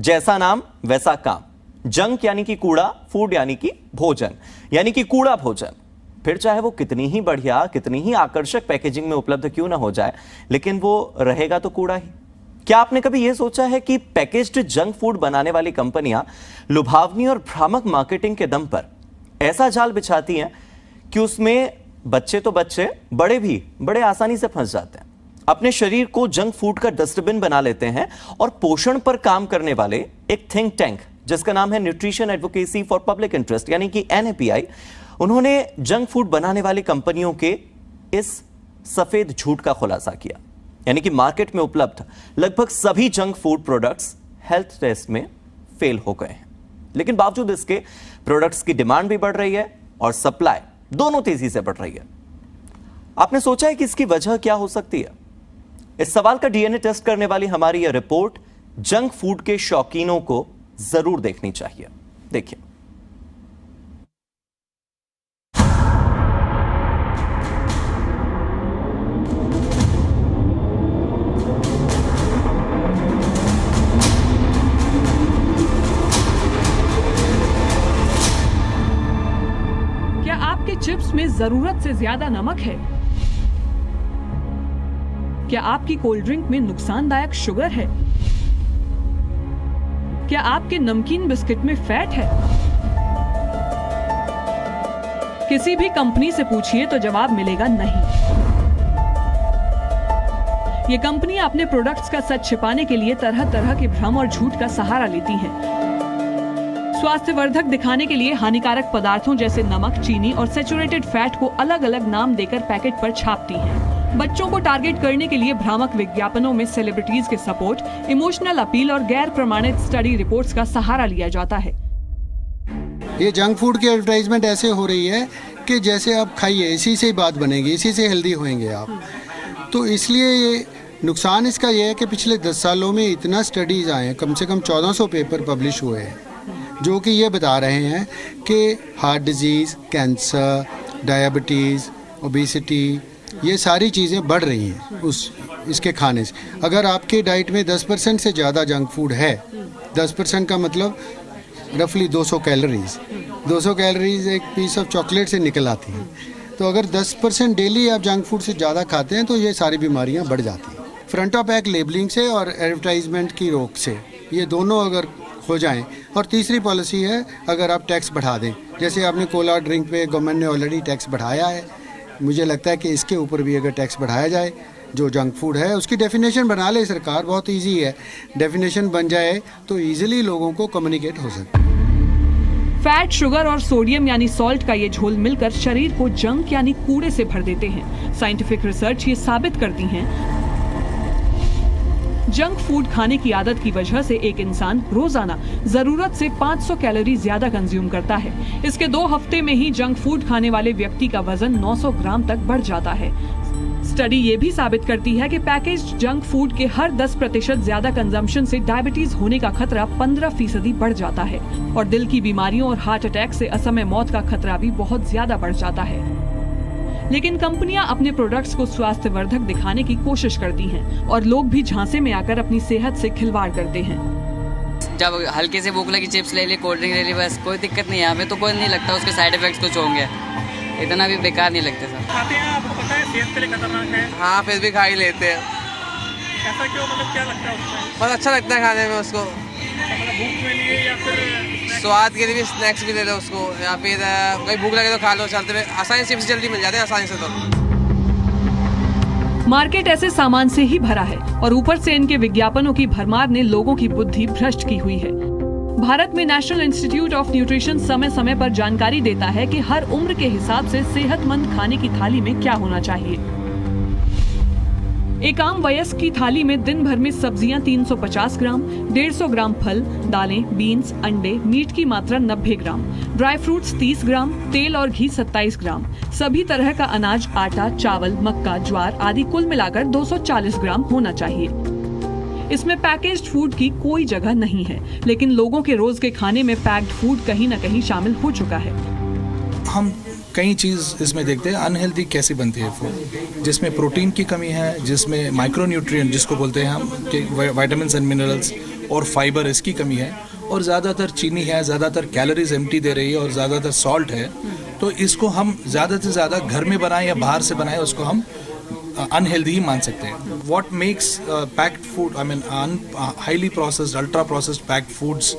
जैसा नाम वैसा काम। जंक यानी कि कूड़ा, फूड यानी कि भोजन, यानी कि कूड़ा भोजन। फिर चाहे वो कितनी ही बढ़िया, कितनी ही आकर्षक पैकेजिंग में उपलब्ध क्यों ना हो जाए, लेकिन वो रहेगा तो कूड़ा ही। क्या आपने कभी यह सोचा है कि पैकेज्ड जंक फूड बनाने वाली कंपनियां लुभावनी और भ्रामक मार्केटिंग के दम पर ऐसा जाल बिछाती हैं कि उसमें बच्चे तो बच्चे, बड़े भी बड़े आसानी से फंस जाते हैं, अपने शरीर को जंक फूड का डस्टबिन बना लेते हैं। और पोषण पर काम करने वाले एक थिंक टैंक जिसका नाम है nutrition advocacy for public interest यानी कि NAPI, उन्होंने जंक फूड बनाने वाली कंपनियों के इस सफेद झूठ का खुलासा किया। यानी कि मार्केट में उपलब्ध लगभग सभी junk food products health test में फेल हो गए हैं, लेकिन बावजूद इसके प्रोडक्ट्स की डिमांड भी बढ़ रही है और सप्लाई दोनों तेजी से बढ़ रही है। आपने सोचा है कि इसकी वजह क्या हो सकती है? इस सवाल का DNA टेस्ट करने वाली हमारी यह रिपोर्ट जंक फूड के शौकीनों को जरूर देखनी चाहिए। देखिए। क्या आपके चिप्स में जरूरत से ज्यादा नमक है? क्या आपकी कोल्ड ड्रिंक में नुकसानदायक शुगर है? क्या आपके नमकीन बिस्किट में फैट है? किसी भी कंपनी से पूछिए तो जवाब मिलेगा नहीं। ये कंपनियां अपने प्रोडक्ट्स का सच छिपाने के लिए तरह तरह के भ्रम और झूठ का सहारा लेती हैं। स्वास्थ्यवर्धक दिखाने के लिए हानिकारक पदार्थों जैसे नमक, चीनी और सैचुरेटेड फैट को अलग अलग नाम देकर पैकेट पर छापती हैं। बच्चों को टारगेट करने के लिए भ्रामक विज्ञापनों में सेलिब्रिटीज के सपोर्ट, इमोशनल अपील और गैर प्रमाणित स्टडी रिपोर्ट्स का सहारा लिया जाता है। ये जंक फूड की एडवर्टाइजमेंट ऐसे हो रही है कि जैसे आप खाइए, इसी से ही बात बनेगी, इसी से हेल्दी होंगे आप। तो इसलिए ये नुकसान इसका ये है कि पिछले 10 सालों में इतना स्टडीज आए हैं, कम से कम 1400 पेपर पब्लिश हुए हैं जो कि ये बता रहे हैं कि heart disease, cancer, diabetes, obesity, ये सारी चीज़ें बढ़ रही हैं इसके खाने से। अगर आपके डाइट में 10% से ज़्यादा जंक फूड है, 10% का मतलब रफली 200 कैलोरीज, 200 कैलोरीज एक पीस ऑफ चॉकलेट से निकल आती हैं। तो अगर 10% डेली आप जंक फूड से ज़्यादा खाते हैं तो ये सारी बीमारियां बढ़ जाती हैं। फ्रंट ऑफ पैक लेबलिंग से और एडवर्टाइजमेंट की रोक से, ये दोनों अगर हो जाएं। और तीसरी पॉलिसी है, अगर आप टैक्स बढ़ा दें, जैसे आपने कोला ड्रिंक पे गवर्नमेंट ने ऑलरेडी टैक्स बढ़ाया है, मुझे लगता है कि इसके ऊपर भी अगर टैक्स बढ़ाया जाए, जो जंक फूड है उसकी डेफिनेशन बना ले सरकार, बहुत इजी है, डेफिनेशन बन जाए तो इजीली लोगों को कम्युनिकेट हो सकता है। फैट, शुगर और सोडियम यानी सॉल्ट का ये झोल मिलकर शरीर को जंक यानी कूड़े से भर देते हैं। साइंटिफिक रिसर्च ये साबित करती हैं जंक फूड खाने की आदत की वजह से एक इंसान रोजाना जरूरत से 500 कैलोरी ज्यादा कंज्यूम करता है। इसके 2 हफ्ते में ही जंक फूड खाने वाले व्यक्ति का वजन 900 ग्राम तक बढ़ जाता है। स्टडी ये भी साबित करती है कि पैकेज्ड जंक फूड के हर 10% ज्यादा कंजम्पशन से डायबिटीज होने का खतरा 15% बढ़ जाता है और दिल की बीमारियों और हार्ट अटैक से असमय मौत का खतरा भी बहुत ज्यादा बढ़ जाता है। लेकिन कंपनियां अपने प्रोडक्ट्स को स्वास्थ्यवर्धक दिखाने की कोशिश करती हैं और लोग भी झांसे में आकर अपनी सेहत से खिलवाड़ करते हैं। जब हल्के से भूख लगी, चिप्स ले ली, कोल्ड ड्रिंक ले ली, बस कोई दिक्कत नहीं है। हमें तो कोई नहीं लगता उसके साइड इफेक्ट्स कुछ होंगे, इतना भी बेकार नहीं लगते सर। खाते हैं, आपको पता है सेहत के लिए खतरनाक है। हाँ, फिर भी खा ही लेते हैं। ऐसा क्यों, मतलब क्या लगता है उसमें? बहुत अच्छा लगता है खाने में उसको, मतलब भूख के लिए या फिर स्वाद के लिए भी स्नैक्स भी ले लो उसको, या फिर कहीं भूख लगे तो खा लो, चलते हुए आसानी से जल्दी मिल जाते हैं आसानी से। तो मार्केट ऐसे सामान से ही भरा है और ऊपर से इनके विज्ञापनों की भरमार ने लोगों की बुद्धि भ्रष्ट की हुई है। भारत में नेशनल इंस्टीट्यूट ऑफ न्यूट्रिशन समय समय पर जानकारी देता है कि हर उम्र के हिसाब से सेहतमंद खाने की थाली में क्या होना चाहिए। एक आम वयस्क की थाली में दिन भर में सब्जियां 350 ग्राम, 150 ग्राम फल, दालें, बीन्स, अंडे, मीट की मात्रा 90 ग्राम, ड्राई फ्रूट्स 30 ग्राम, तेल और घी 27 ग्राम, सभी तरह का अनाज, आटा, चावल, मक्का, ज्वार आदि कुल मिलाकर 240 ग्राम होना चाहिए। इसमें पैकेज्ड फूड की कोई जगह नहीं है, लेकिन लोगों के रोज के खाने में पैक्ड फूड कहीं न कहीं शामिल हो चुका है। हम कई चीज़ इसमें देखते हैं अनहेल्दी कैसी बनती है फूड, जिसमें प्रोटीन की कमी है, जिसमें माइक्रो न्यूट्रिएंट जिसको बोलते हैं हम कि विटामिन्स एंड मिनरल्स और फाइबर इसकी कमी है, और ज़्यादातर चीनी है, ज़्यादातर कैलोरीज एम्प्टी दे रही है, और ज़्यादातर सॉल्ट है। तो इसको हम ज़्यादा से ज़्यादा घर में बनाएं या बाहर से बनाएं, उसको हम अनहेल्दी ही मान सकते हैं। What makes packed food, I mean highly processed, ultra processed packed foods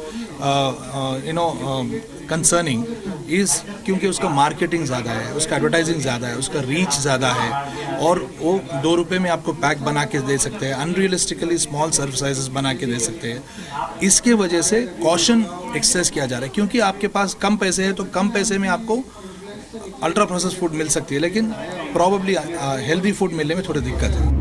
concerning is क्योंकि उसका मार्केटिंग ज़्यादा है, उसका एडवर्टाइजिंग ज़्यादा है, उसका रीच ज़्यादा है, और वो 2 रुपये में आपको पैक बना के दे सकते हैं, अनरियलिस्टिकली स्मॉल सर्व साइजेस बना के दे सकते हैं। इसके वजह से कॉशन एक्सेस किया जा रहा है, क्योंकि आपके पास कम पैसे हैं तो कम पैसे में आपको अल्ट्रा प्रोसेस्ड फूड मिल सकती है, लेकिन प्रॉबेबली हेल्दी फूड मिलने में थोड़ी दिक्कत है।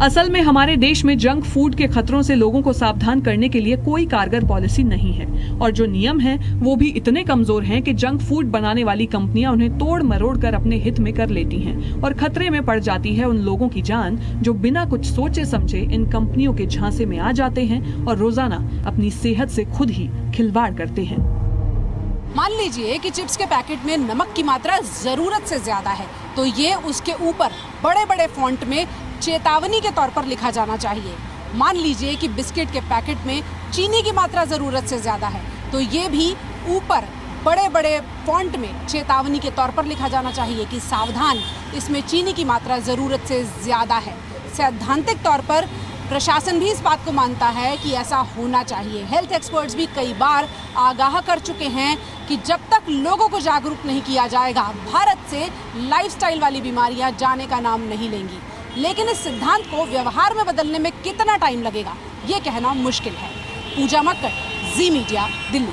असल में हमारे देश में जंक फूड के खतरों से लोगों को सावधान करने के लिए कोई कारगर पॉलिसी नहीं है, और जो नियम हैं वो भी इतने कमजोर हैं कि जंक फूड बनाने वाली कंपनियां उन्हें तोड़ मरोड़ कर अपने हित में कर लेती हैं, और खतरे में पड़ जाती है उन लोगों की जान जो बिना कुछ सोचे समझे इन कंपनियों के झांसे में आ जाते हैं और रोजाना अपनी सेहत से खुद ही खिलवाड़ करते हैं। मान लीजिए कि चिप्स के पैकेट में नमक की मात्रा जरूरत से ज्यादा है, तो ये उसके ऊपर बड़े बड़े फॉन्ट में चेतावनी के तौर पर लिखा जाना चाहिए। मान लीजिए कि बिस्किट के पैकेट में चीनी की मात्रा जरूरत से ज्यादा है, तो ये भी ऊपर बड़े बड़े फॉन्ट में चेतावनी के तौर पर लिखा जाना चाहिए कि सावधान, इसमें चीनी की मात्रा जरूरत से ज्यादा है। सैद्धांतिक तौर पर प्रशासन भी इस बात को मानता है कि ऐसा होना चाहिए। हेल्थ एक्सपर्ट्स भी कई बार आगाह कर चुके हैं कि जब तक लोगों को जागरूक नहीं किया जाएगा, भारत से लाइफस्टाइल वाली बीमारियां जाने का नाम नहीं लेंगी। लेकिन इस सिद्धांत को व्यवहार में बदलने में कितना टाइम लगेगा, ये कहना मुश्किल है। पूजा मक्कड़, जी मीडिया, दिल्ली।